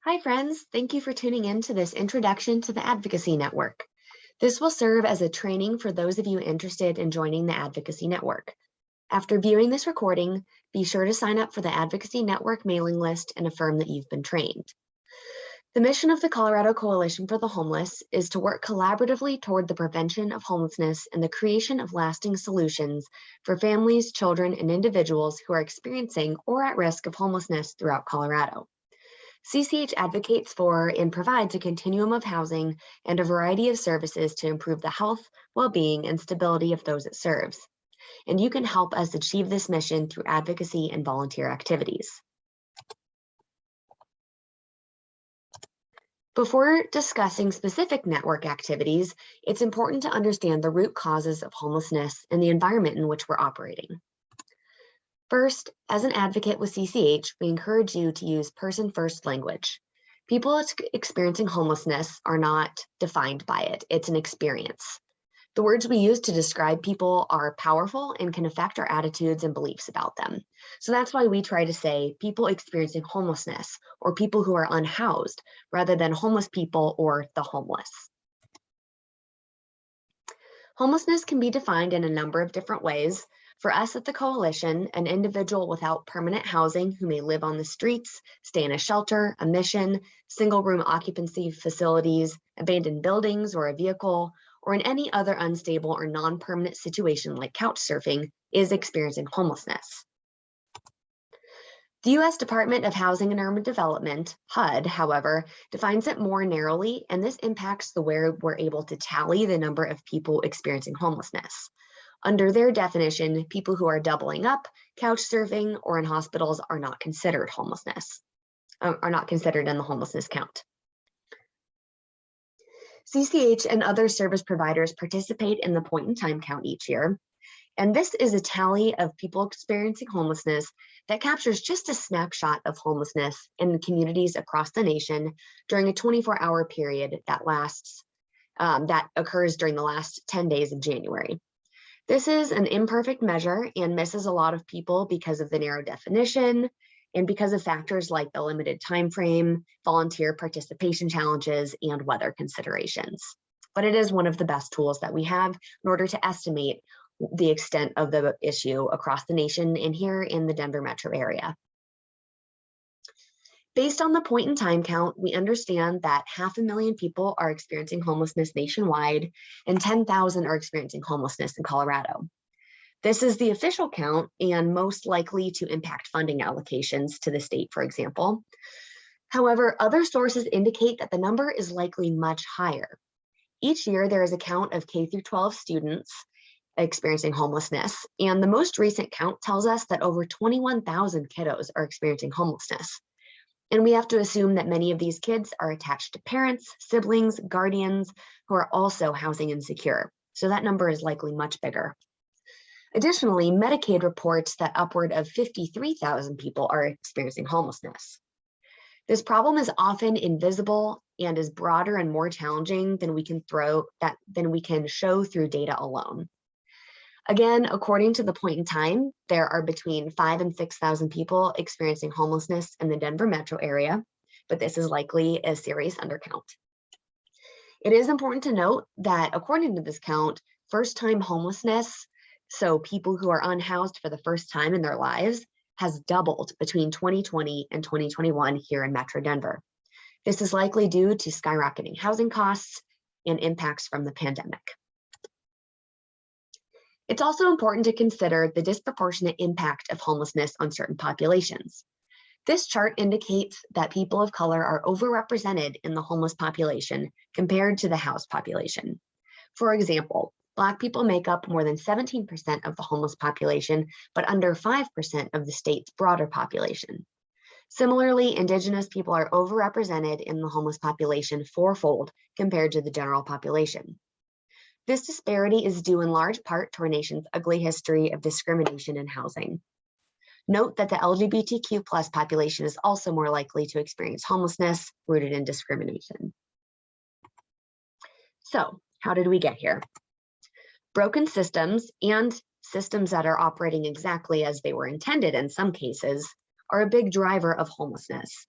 Hi friends, thank you for tuning in to this introduction to the Advocacy Network. This will serve as a training for those of you interested in joining the Advocacy Network. After viewing this recording, be sure to sign up for the Advocacy Network mailing list and affirm that you've been trained. The mission of the Colorado Coalition for the Homeless is to work collaboratively toward the prevention of homelessness and the creation of lasting solutions for families, children, and individuals who are experiencing or at risk of homelessness throughout Colorado. CCH advocates for and provides a continuum of housing and a variety of services to improve the health, well-being, and stability of those it serves. And you can help us achieve this mission through advocacy and volunteer activities. Before discussing specific network activities, it's important to understand the root causes of homelessness and the environment in which we're operating. First, as an advocate with CCH, we encourage you to use person-first language. People experiencing homelessness are not defined by it. It's an experience. The words we use to describe people are powerful and can affect our attitudes and beliefs about them. So that's why we try to say people experiencing homelessness or people who are unhoused rather than homeless people or the homeless. Homelessness can be defined in a number of different ways. For us at the Coalition, an individual without permanent housing who may live on the streets, stay in a shelter, a mission, single-room occupancy facilities, abandoned buildings or a vehicle, or in any other unstable or non-permanent situation like couch surfing, is experiencing homelessness. The U.S. Department of Housing and Urban Development, HUD, however, defines it more narrowly, and this impacts the way we're able to tally the number of people experiencing homelessness. Under their definition, people who are doubling up, couch surfing, or in hospitals are not considered are not considered in the homelessness count. CCH and other service providers participate in the point-in-time count each year, and this is a tally of people experiencing homelessness that captures just a snapshot of homelessness in communities across the nation during a 24-hour period that occurs during the last 10 days of January. This is an imperfect measure and misses a lot of people because of the narrow definition and because of factors like the limited time frame, volunteer participation challenges, and weather considerations. But it is one of the best tools that we have in order to estimate the extent of the issue across the nation and here in the Denver metro area. Based on the point-in-time count, we understand that 500,000 people are experiencing homelessness nationwide and 10,000 are experiencing homelessness in Colorado. This is the official count and most likely to impact funding allocations to the state, for example. However, other sources indicate that the number is likely much higher. Each year, there is a count of K-12 students experiencing homelessness, and the most recent count tells us that over 21,000 kiddos are experiencing homelessness. And we have to assume that many of these kids are attached to parents, siblings, guardians who are also housing insecure. So that number is likely much bigger. Additionally, Medicaid reports that upward of 53,000 people are experiencing homelessness. This problem is often invisible and is broader and more challenging than we can show through data alone. Again, according to the point in time, there are between 5,000 and 6,000 people experiencing homelessness in the Denver metro area, but this is likely a serious undercount. It is important to note that according to this count, first-time homelessness, so people who are unhoused for the first time in their lives, has doubled between 2020 and 2021 here in Metro Denver. This is likely due to skyrocketing housing costs and impacts from the pandemic. It's also important to consider the disproportionate impact of homelessness on certain populations. This chart indicates that people of color are overrepresented in the homeless population compared to the housed population. For example, Black people make up more than 17% of the homeless population, but under 5% of the state's broader population. Similarly, Indigenous people are overrepresented in the homeless population fourfold compared to the general population. This disparity is due in large part to our nation's ugly history of discrimination in housing. Note that the LGBTQ+ population is also more likely to experience homelessness rooted in discrimination. So, how did we get here? Broken systems and systems that are operating exactly as they were intended in some cases are a big driver of homelessness.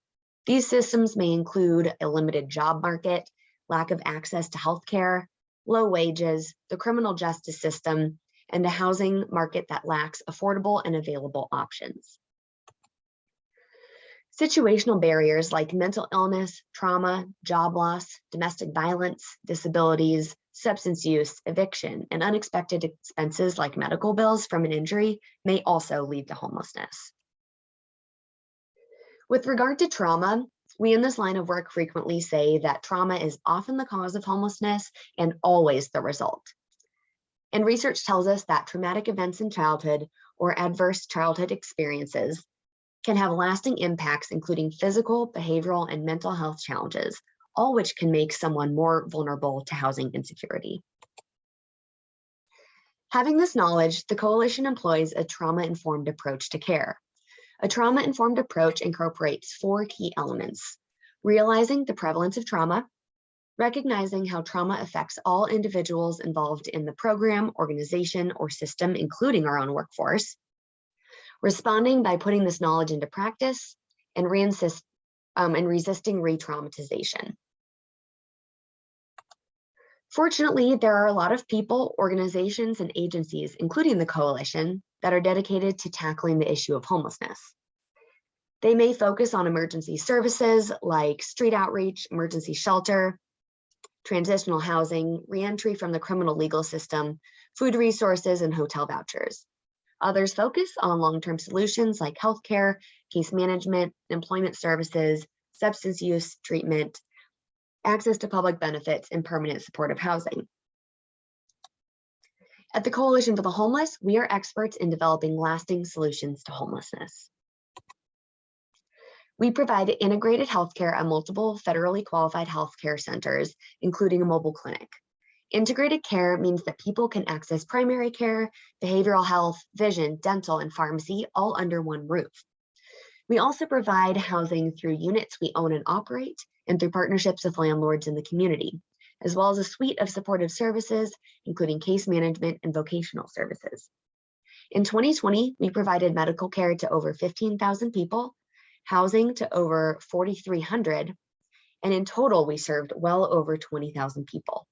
These systems may include a limited job market, lack of access to healthcare, low wages, the criminal justice system, and a housing market that lacks affordable and available options. Situational barriers like mental illness, trauma, job loss, domestic violence, disabilities, substance use, eviction, and unexpected expenses like medical bills from an injury may also lead to homelessness. With regard to trauma, we in this line of work frequently say that trauma is often the cause of homelessness and always the result. And research tells us that traumatic events in childhood or adverse childhood experiences can have lasting impacts, including physical, behavioral, and mental health challenges, all which can make someone more vulnerable to housing insecurity. Having this knowledge, the coalition employs a trauma-informed approach to care. A trauma-informed approach incorporates 4 key elements: realizing the prevalence of trauma, recognizing how trauma affects all individuals involved in the program, organization, or system, including our own workforce, responding by putting this knowledge into practice, and resisting re-traumatization. Fortunately, there are a lot of people, organizations, and agencies, including the coalition, that are dedicated to tackling the issue of homelessness. They may focus on emergency services like street outreach, emergency shelter, transitional housing, reentry from the criminal legal system, food resources, and hotel vouchers. Others focus on long-term solutions like healthcare, case management, employment services, substance use treatment, access to public benefits, and permanent supportive housing. At the Coalition for the Homeless, we are experts in developing lasting solutions to homelessness. We provide integrated healthcare at multiple federally qualified healthcare centers, including a mobile clinic. Integrated care means that people can access primary care, behavioral health, vision, dental, and pharmacy all under one roof. We also provide housing through units we own and operate and through partnerships with landlords in the community, as well as a suite of supportive services, including case management and vocational services. In 2020, we provided medical care to over 15,000 people, housing to over 4,300, and in total, we served well over 20,000 people.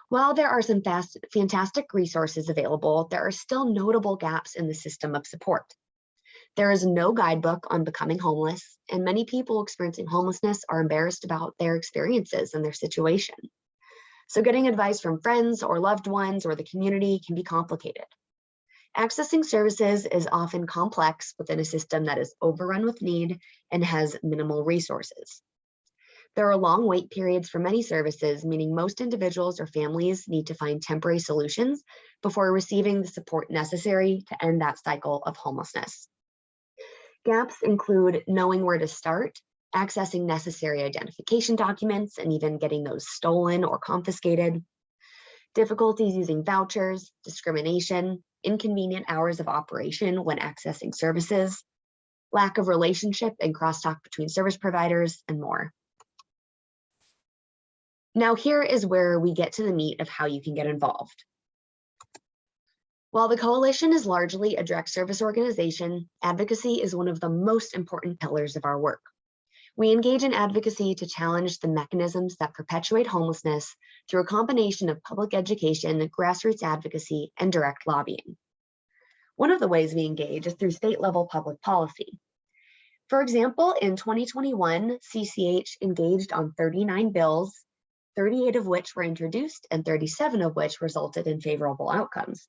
While there are some fantastic resources available, there are still notable gaps in the system of support. There is no guidebook on becoming homeless, and many people experiencing homelessness are embarrassed about their experiences and their situation. So getting advice from friends or loved ones or the community can be complicated. Accessing services is often complex within a system that is overrun with need and has minimal resources. There are long wait periods for many services, meaning most individuals or families need to find temporary solutions before receiving the support necessary to end that cycle of homelessness. Gaps include knowing where to start, accessing necessary identification documents, and even getting those stolen or confiscated, difficulties using vouchers, discrimination, inconvenient hours of operation when accessing services, lack of relationship and crosstalk between service providers, and more. Now here is where we get to the meat of how you can get involved. While the coalition is largely a direct service organization, advocacy is one of the most important pillars of our work. We engage in advocacy to challenge the mechanisms that perpetuate homelessness through a combination of public education, grassroots advocacy, and direct lobbying. One of the ways we engage is through state-level public policy. For example, in 2021, CCH engaged on 39 bills, 38 of which were introduced and 37 of which resulted in favorable outcomes.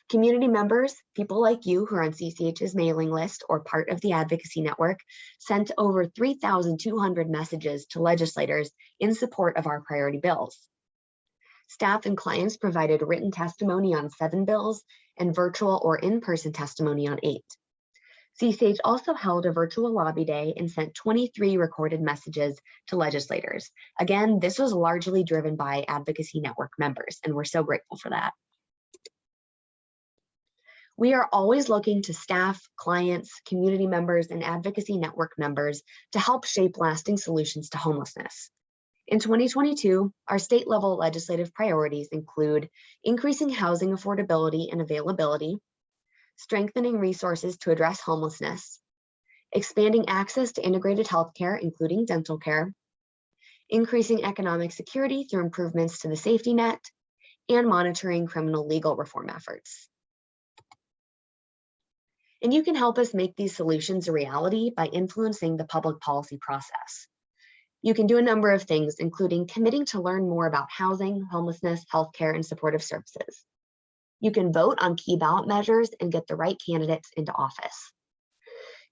Community members, people like you who are on CCH's mailing list or part of the advocacy network, sent over 3,200 messages to legislators in support of our priority bills. Staff and clients provided written testimony on 7 bills and virtual or in-person testimony on 8. CCH also held a virtual lobby day and sent 23 recorded messages to legislators. Again, this was largely driven by advocacy network members, and we're so grateful for that. We are always looking to staff, clients, community members, and advocacy network members to help shape lasting solutions to homelessness. In 2022, our state-level legislative priorities include increasing housing affordability and availability, strengthening resources to address homelessness, expanding access to integrated healthcare, including dental care, increasing economic security through improvements to the safety net, and monitoring criminal legal reform efforts. And you can help us make these solutions a reality by influencing the public policy process. You can do a number of things, including committing to learn more about housing, homelessness, healthcare, and supportive services. You can vote on key ballot measures and get the right candidates into office.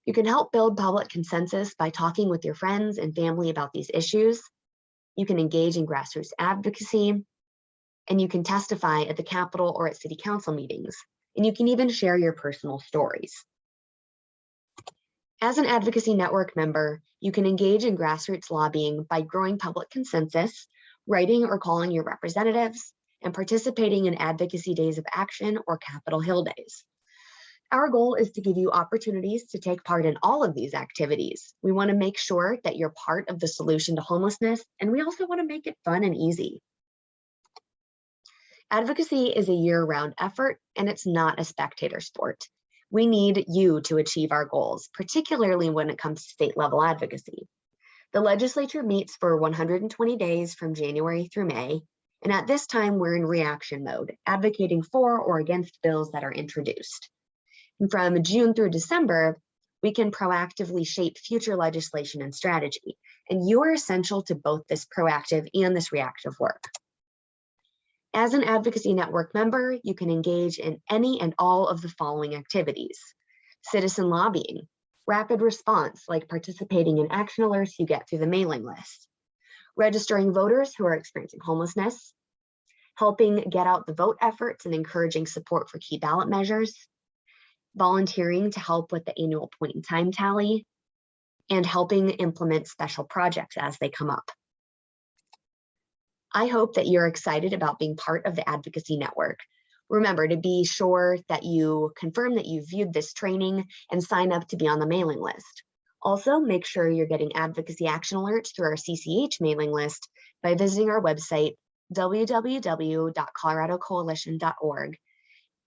You can help build public consensus by talking with your friends and family about these issues. You can engage in grassroots advocacy, and you can testify at the Capitol or at City Council meetings, and you can even share your personal stories. As an Advocacy Network member, you can engage in grassroots lobbying by growing public consensus, writing or calling your representatives, and participating in advocacy days of action or Capitol Hill days. Our goal is to give you opportunities to take part in all of these activities. We want to make sure that you're part of the solution to homelessness, and we also want to make it fun and easy. Advocacy is a year-round effort, and it's not a spectator sport. We need you to achieve our goals, particularly when it comes to state-level advocacy. The legislature meets for 120 days from January through May, and at this time, we're in reaction mode, advocating for or against bills that are introduced. And from June through December, we can proactively shape future legislation and strategy, and you are essential to both this proactive and this reactive work. As an Advocacy Network member, you can engage in any and all of the following activities: citizen lobbying, rapid response, like participating in action alerts you get through the mailing list, registering voters who are experiencing homelessness, helping get out the vote efforts and encouraging support for key ballot measures, volunteering to help with the annual point in time tally, and helping implement special projects as they come up. I hope that you're excited about being part of the Advocacy Network. Remember to be sure that you confirm that you viewed this training and sign up to be on the mailing list. Also, make sure you're getting advocacy action alerts through our CCH mailing list by visiting our website, www.coloradocoalition.org.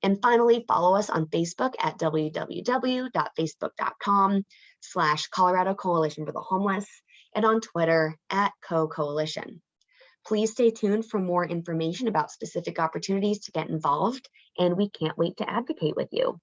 And finally, follow us on Facebook at www.facebook.com/Colorado Coalition for the Homeless, and on Twitter at CoCoalition. Please stay tuned for more information about specific opportunities to get involved, and we can't wait to advocate with you.